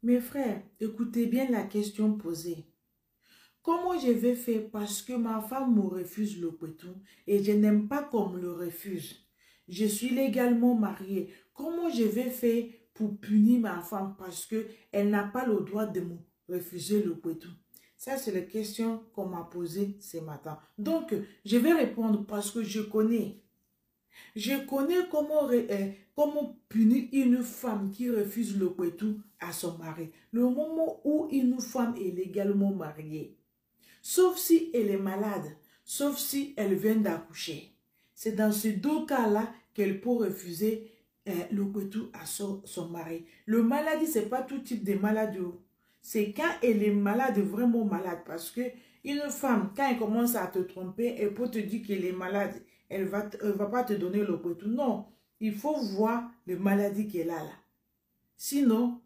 Mes frères, écoutez bien la question posée. Comment je vais faire parce que ma femme me refuse le pétou et je n'aime pas qu'on me le refuse? Je suis légalement mariée. Comment je vais faire pour punir ma femme parce qu'elle n'a pas le droit de me refuser le pétou? Ça, c'est la question qu'on m'a posée ce matin. Donc, je vais répondre parce que je connais. Je connais comment punir une femme qui refuse le pétou à son mari. Le moment où une femme est légalement mariée, sauf si elle est malade, sauf si elle vient d'accoucher. C'est dans ces deux cas-là qu'elle peut refuser le pétou à son mari. Le maladie, ce n'est pas tout type de maladie. C'est quand elle est malade, vraiment malade. Parce que une femme, quand elle commence à te tromper, elle peut te dire qu'elle est malade. Elle va pas te donner le pétou. Non, il faut voir les maladies qu'elle a là. Sinon,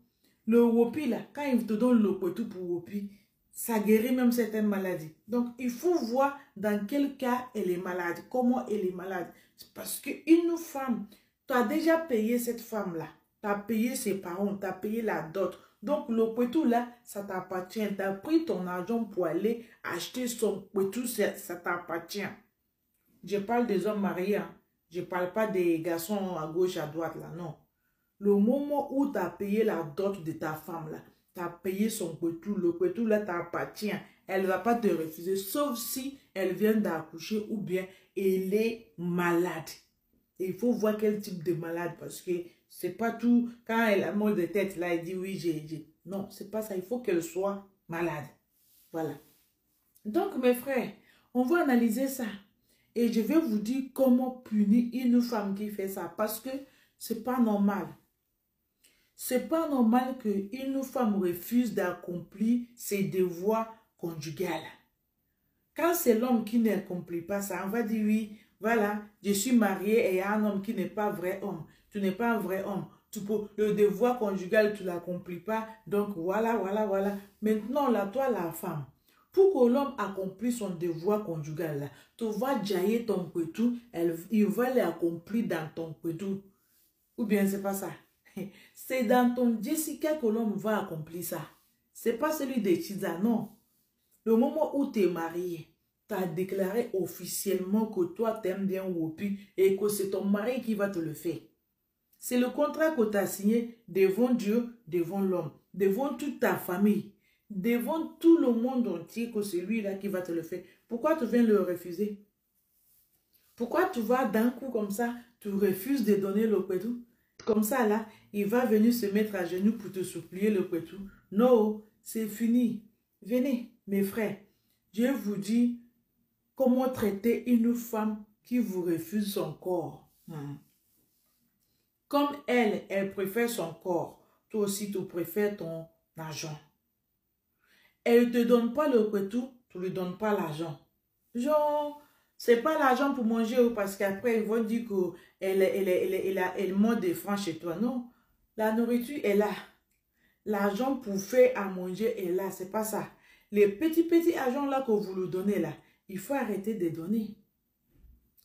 le wopi là, quand il te donne le pétou pour wopi, ça guérit même certaines maladies. Donc, il faut voir dans quel cas elle est malade, comment elle est malade. Parce qu'une femme, tu as déjà payé cette femme-là. Tu as payé ses parents, tu as payé la dot. Donc, le pétou là, ça t'appartient. Tu as pris ton argent pour aller acheter son pétou, ça t'appartient. Je parle des hommes mariés. Hein. Je ne parle pas des garçons à gauche, à droite là, non. Le moment où tu as payé la dot de ta femme là, tu as payé son pétou, le pétou là t'appartient. Elle ne va pas te refuser, sauf si elle vient d'accoucher ou bien elle est malade. Et il faut voir quel type de malade, parce que c'est pas tout. Quand elle a mal de tête, là, elle dit oui, j'ai. Non, c'est pas ça. Il faut qu'elle soit malade. Voilà. Donc, mes frères, on va analyser ça. Et je vais vous dire comment punir une femme qui fait ça, parce que c'est pas normal. C'est pas normal qu'une femme refuse d'accomplir ses devoirs conjugaux. Quand c'est l'homme qui n'accomplit pas ça, on va dire oui, voilà, je suis mariée et il y a un homme qui n'est pas vrai homme. Tu n'es pas un vrai homme. Le devoir conjugal, tu ne l'accomplis pas. Donc voilà. Maintenant, là, toi, la femme, pour que l'homme accomplisse son devoir conjugal, là, tu vas jaillir ton pétou, il va l'accomplir dans ton pétou. Ou bien c'est pas ça. C'est dans ton Jessica que l'homme va accomplir ça. C'est pas celui de Chiza, non. Le moment où tu es marié, tu as déclaré officiellement que toi t'aimes bien Wopi et que c'est ton mari qui va te le faire. C'est le contrat que tu as signé devant Dieu, devant l'homme, devant toute ta famille, devant tout le monde entier que c'est lui-là qui va te le faire. Pourquoi tu viens le refuser? Pourquoi tu vas d'un coup comme ça, tu refuses de donner le pétou? Comme ça, là, il va venir se mettre à genoux pour te supplier le pétou. Non, c'est fini. Venez, mes frères, je vous dis comment traiter une femme qui vous refuse son corps. Comme elle préfère son corps, toi aussi tu préfères ton argent. Elle ne te donne pas le pétou, tu ne lui donnes pas l'argent. Genre, c'est pas l'argent pour manger parce qu'après ils vont dire qu'elle monte des francs chez toi. Non, la nourriture est là. L'argent pour faire à manger est là, c'est pas ça. Les petits argent là que vous lui donnez là, il faut arrêter de donner.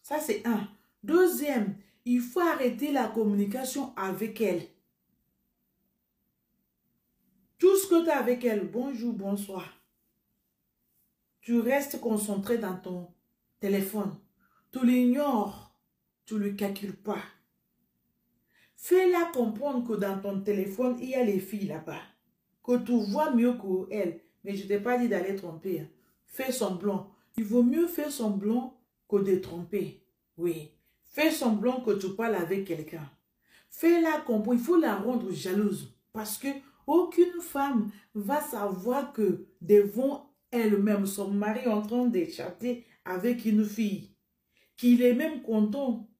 Ça c'est un. Deuxième, il faut arrêter la communication avec elle. Tout ce que tu as avec elle, bonjour, bonsoir. Tu restes concentré dans ton téléphone. Tu l'ignores, tu ne le calcules pas. Fais-la comprendre que dans ton téléphone, il y a les filles là-bas. Que tu vois mieux qu'elle. Mais je ne t'ai pas dit d'aller tromper. Hein. Fais semblant. Il vaut mieux faire semblant que de tromper. Oui. Fais semblant que tu parles avec quelqu'un. Fais-la comprendre. Il faut la rendre jalouse. Parce que aucune femme va savoir que devant elle-même, son mari est en train de chatter avec une fille. Qu'il est même content.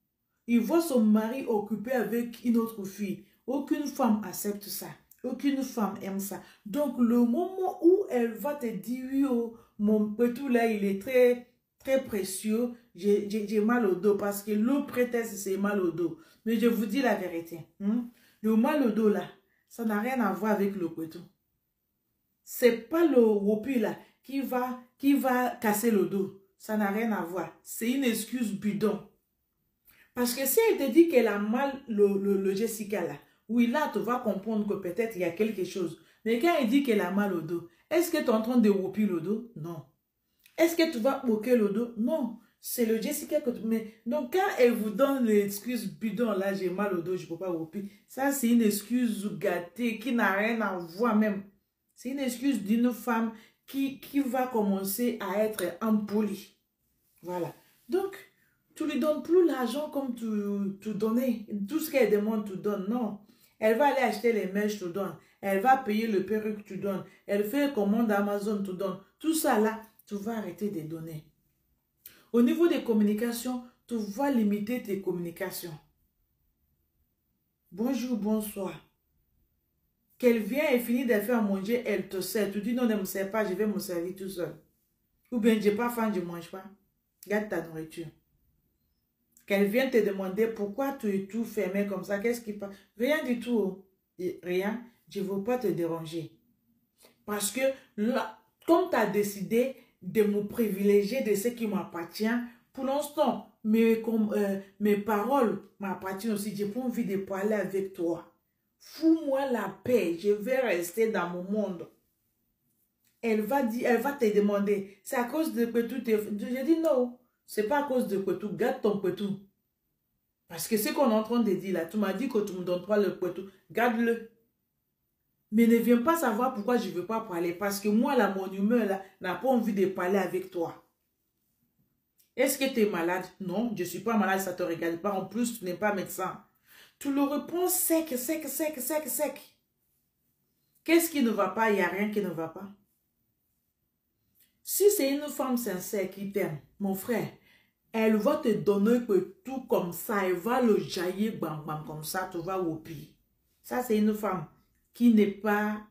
Il voit son mari occupé avec une autre fille. Aucune femme accepte ça. Aucune femme aime ça. Donc, le moment où elle va te dire, oui, oh, mon pétou là, il est très précieux, j'ai mal au dos parce que le prétexte, c'est mal au dos. Mais je vous dis la vérité. Le mal au dos là, ça n'a rien à voir avec le pétou. C'est pas le wopi là qui va casser le dos. Ça n'a rien à voir. C'est une excuse bidon. Parce que si elle te dit qu'elle a mal le Jessica là, Oui, là, tu vas comprendre que peut-être il y a quelque chose. Mais quand il dit qu'elle a mal au dos, est-ce que tu es en train de whooper le dos? Non. Est-ce que tu vas moquer le dos? Non. C'est le Jessica que tu... Mais, donc, quand elle vous donne l'excuse bidon, là, j'ai mal au dos, je ne peux pas whooper. Ça, c'est une excuse gâtée qui n'a rien à voir même. C'est une excuse d'une femme qui va commencer à être impolie. Voilà. Donc, tu ne lui donnes plus l'argent comme tu donnais. Tout ce qu'elle demande, tu donnes. Non. Elle va aller acheter les mèches, tu donnes. Elle va payer le perruque, tu donnes. Elle fait commande Amazon, tu donnes. Tout ça là, tu vas arrêter de donner. Au niveau des communications, tu vas limiter tes communications. Bonjour, bonsoir. Qu'elle vient et finit de faire manger, elle te sert. Tu dis non, ne me sers pas, je vais me servir tout seul. Ou bien, j'ai pas faim, je ne mange pas. Garde ta nourriture. Qu'elle vienne te demander pourquoi tu es tout fermé comme ça, qu'est-ce qui passe? Rien du tout. Rien, je ne veux pas te déranger. Parce que là, comme tu as décidé de me privilégier de ce qui m'appartient, pour l'instant, mes paroles m'appartiennent aussi. Je n'ai pas envie de parler avec toi. Fous-moi la paix, je vais rester dans mon monde. Elle va te demander, c'est à cause de Kwetu. Je dis non, c'est pas à cause de Kwetu, garde ton Kwetu. Parce que ce qu'on est en train de dire là, tu m'as dit que tu ne me donnes pas le Kwetu, garde-le. Mais ne viens pas savoir pourquoi je ne veux pas parler. Parce que moi, là, mon humeur, là, n'a pas envie de parler avec toi. Est-ce que tu es malade? Non, je ne suis pas malade, ça ne te regarde pas. En plus, tu n'es pas médecin. Tu le réponds sec, sec, sec, sec, sec. Qu'est-ce qui ne va pas? Il n'y a rien qui ne va pas. Si c'est une femme sincère qui t'aime, mon frère, elle va te donner que tout comme ça. Elle va le jaillir, bam, bam, comme ça, tu vas au pire. Ça, c'est une femme qui n'est pas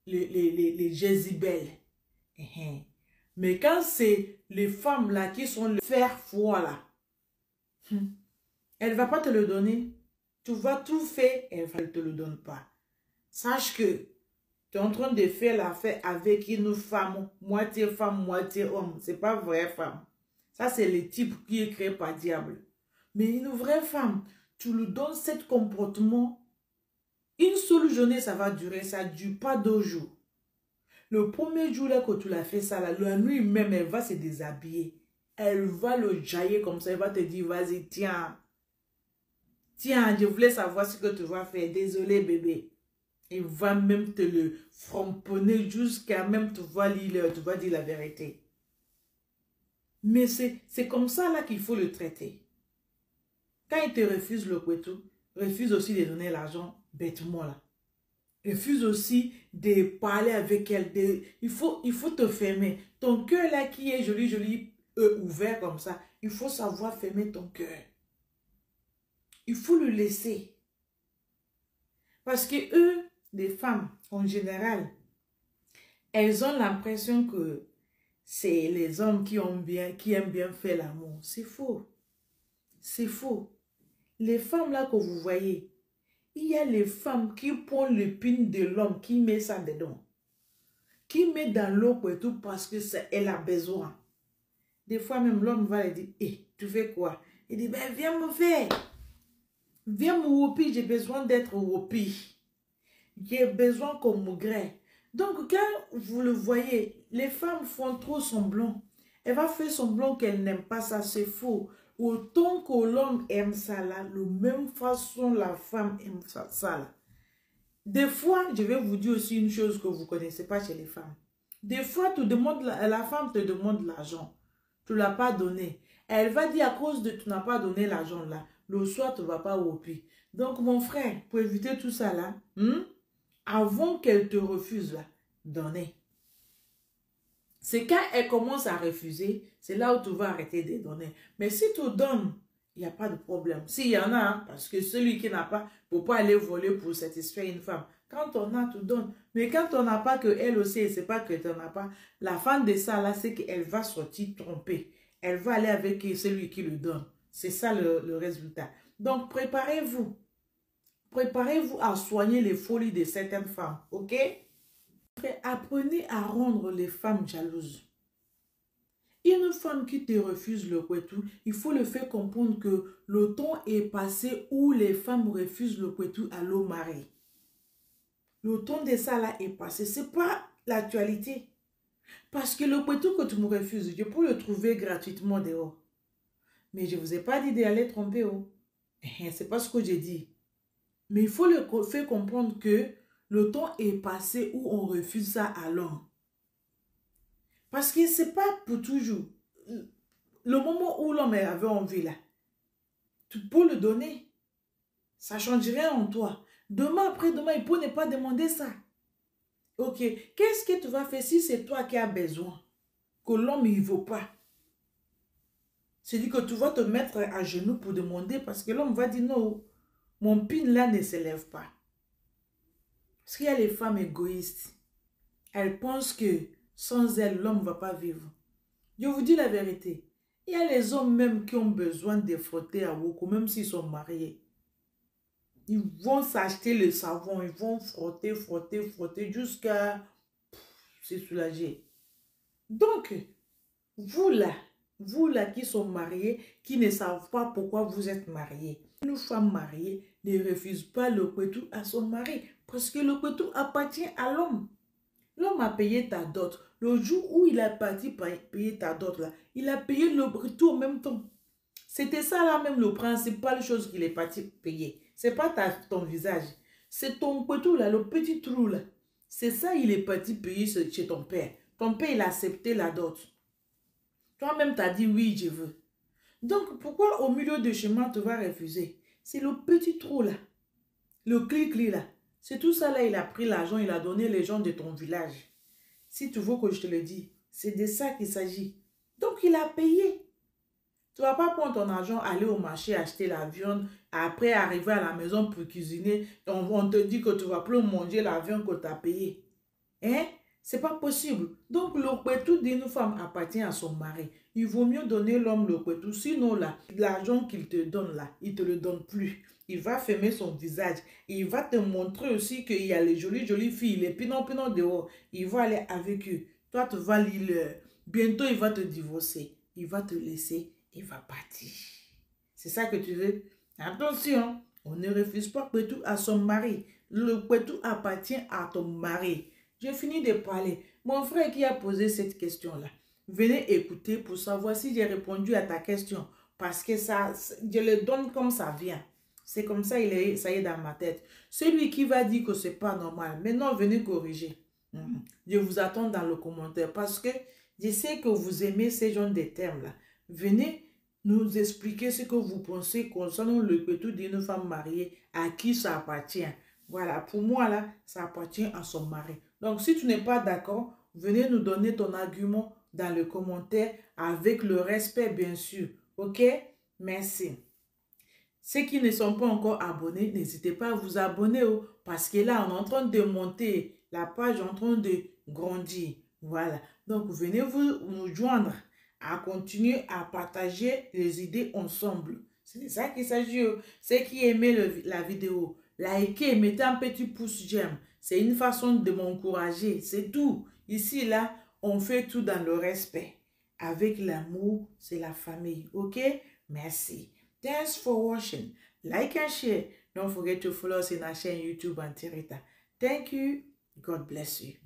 les Jézibel. Mais quand c'est les femmes là qui sont le fer froid là, elle ne va pas te le donner. Tu vas tout faire, elle ne te le donne pas. Sache que tu es en train de faire l'affaire avec une femme, moitié homme. Ce n'est pas vraie femme. Ça, c'est le type qui est créé par diable. Mais une vraie femme, tu lui donnes ce comportement. Une seule journée, ça va durer. Ça ne dure pas 2 jours. Le premier jour là que tu l'as fait ça, là, la nuit même, elle va se déshabiller. Elle va le jaillir comme ça. Elle va te dire, vas-y, tiens. Tiens, je voulais savoir ce que tu vas faire. Désolé, bébé. Il va même te le fromponner jusqu'à même tu vas dire la vérité. Mais c'est comme ça là qu'il faut le traiter. Quand il te refuse le Kwetu, refuse aussi de donner l'argent bêtement là. Refuse aussi de parler avec elle. Il faut te fermer. Ton cœur là qui est joli, ouvert comme ça, il faut savoir fermer ton cœur. Il faut le laisser. Parce que eux, les femmes, en général, elles ont l'impression que c'est les hommes qui aiment bien faire l'amour. C'est faux. C'est faux. Les femmes là que vous voyez, il y a les femmes qui prennent l'épine de l'homme, qui met ça dedans. Qui met dans l'eau et tout parce que elle a besoin. Des fois même l'homme va lui dire, hey, tu fais quoi? Il dit, ben viens me faire. Viens me whooper, j'ai besoin d'être whoopé. J'ai besoin qu'on me grée. Donc, quand vous le voyez, les femmes font trop semblant. Elle va faire semblant qu'elle n'aime pas ça, c'est faux. Autant que l'homme aime ça là, de la même façon la femme aime ça là. Des fois, je vais vous dire aussi une chose que vous ne connaissez pas chez les femmes. Des fois, la femme te demande l'argent. Tu ne l'as pas donné. Elle va dire à cause de tu n'as pas donné l'argent là, le soir, tu ne vas pas au pied. Donc, mon frère, pour éviter tout ça là, avant qu'elle te refuse là, donnez. C'est quand elle commence à refuser, c'est là où tu vas arrêter de donner. Mais si tu donnes, il n'y a pas de problème. S'il y en a, hein, parce que celui qui n'a pas, ne peut pas aller voler pour satisfaire une femme. Quand on a, tu donnes. Mais quand on n'a pas, que elle aussi, elle ne sait pas que tu n'en as pas, la fin de ça, là, c'est qu'elle va sortir trompée. Elle va aller avec celui qui le donne. C'est ça le résultat. Donc, préparez-vous. Préparez-vous à soigner les folies de certaines femmes, ok? Apprenez à rendre les femmes jalouses. Une femme qui te refuse le kwetu, il faut le faire comprendre que le temps est passé où les femmes refusent le kwetu à leur mari. Le temps de ça là est passé. Ce n'est pas l'actualité. Parce que le kwetu que tu me refuses, je peux le trouver gratuitement dehors. Mais je ne vous ai pas dit d'aller tromper. Oh. C'est pas ce que j'ai dit. Mais il faut le faire comprendre que le temps est passé où on refuse ça à l'homme. Parce que ce n'est pas pour toujours. Le moment où l'homme avait envie là, tu peux le donner. Ça ne change rien en toi. Demain, après-demain, il peut ne pas demander ça. Ok, qu'est-ce que tu vas faire si c'est toi qui as besoin? Que l'homme, il ne veut pas. C'est-à-dire que tu vas te mettre à genoux pour demander parce que l'homme va dire non, mon pin là ne s'élève pas. Parce qu'il y a les femmes égoïstes. Elles pensent que sans elles, l'homme ne va pas vivre. Je vous dis la vérité. Il y a les hommes même qui ont besoin de frotter à Woko, même s'ils sont mariés. Ils vont s'acheter le savon, ils vont frotter, frotter, frotter jusqu'à se soulager. Donc, vous là qui sont mariés, qui ne savent pas pourquoi vous êtes mariés. Une femme mariée ne refuse pas le kwetu à son mari parce que le kwetu appartient à l'homme. L'homme a payé ta dot. Le jour où il a parti payer ta dot, là, il a payé le kwetu en même temps. C'était ça là même le principal chose qu'il est parti payer. C'est pas ton visage. C'est ton kwetu là, le petit trou là. C'est ça il est parti payer chez ton père. Ton père il a accepté la dot. Toi-même t'as dit oui je veux. Donc pourquoi au milieu de chemin tu vas refuser? C'est le petit trou là. Le clic-clic là. C'est tout ça là, il a pris l'argent, il a donné les gens de ton village. Si tu veux que je te le dise, c'est de ça qu'il s'agit. Donc il a payé. Tu ne vas pas prendre ton argent, aller au marché, acheter la viande, après arriver à la maison pour cuisiner, on te dit que tu ne vas plus manger la viande que tu as payée. Hein? C'est pas possible. Donc le kwetu d'une femme appartient à son mari. Il vaut mieux donner l'homme le kwetu, sinon là, l'argent qu'il te donne là, il ne te le donne plus. Il va fermer son visage. Il va te montrer aussi qu'il y a les jolies filles, les pinons dehors. Il va aller avec eux. Toi, tu vas lire. Bientôt, il va te divorcer. Il va te laisser. Il va partir. C'est ça que tu veux? Attention, on ne refuse pas kwetu à son mari. Le kwetu appartient à ton mari. J'ai fini de parler. Mon frère qui a posé cette question-là, venez écouter pour savoir si j'ai répondu à ta question. Parce que ça, je le donne comme ça vient. C'est comme ça, ça y est dans ma tête. Celui qui va dire que ce n'est pas normal, maintenant venez corriger. Je vous attends dans le commentaire parce que je sais que vous aimez ces genres de termes-là. Venez nous expliquer ce que vous pensez concernant le kwetu d'une femme mariée à qui ça appartient. Voilà, pour moi là, ça appartient à son mari. Donc, si tu n'es pas d'accord, venez nous donner ton argument dans le commentaire avec le respect, bien sûr. Ok? Merci. Ceux qui ne sont pas encore abonnés, n'hésitez pas à vous abonner parce que là, on est en train de monter. La page est en train de grandir. Voilà. Donc, venez nous joindre à continuer à partager les idées ensemble. C'est de ça qu'il s'agit. Ceux qui aimaient la vidéo, likez, mettez un petit pouce j'aime. C'est une façon de m'encourager. C'est tout. Ici, là, on fait tout dans le respect. Avec l'amour, c'est la famille. Ok? Merci. Thanks for watching. Like and share. Don't forget to follow us in our chain YouTube and Twitter. Thank you. God bless you.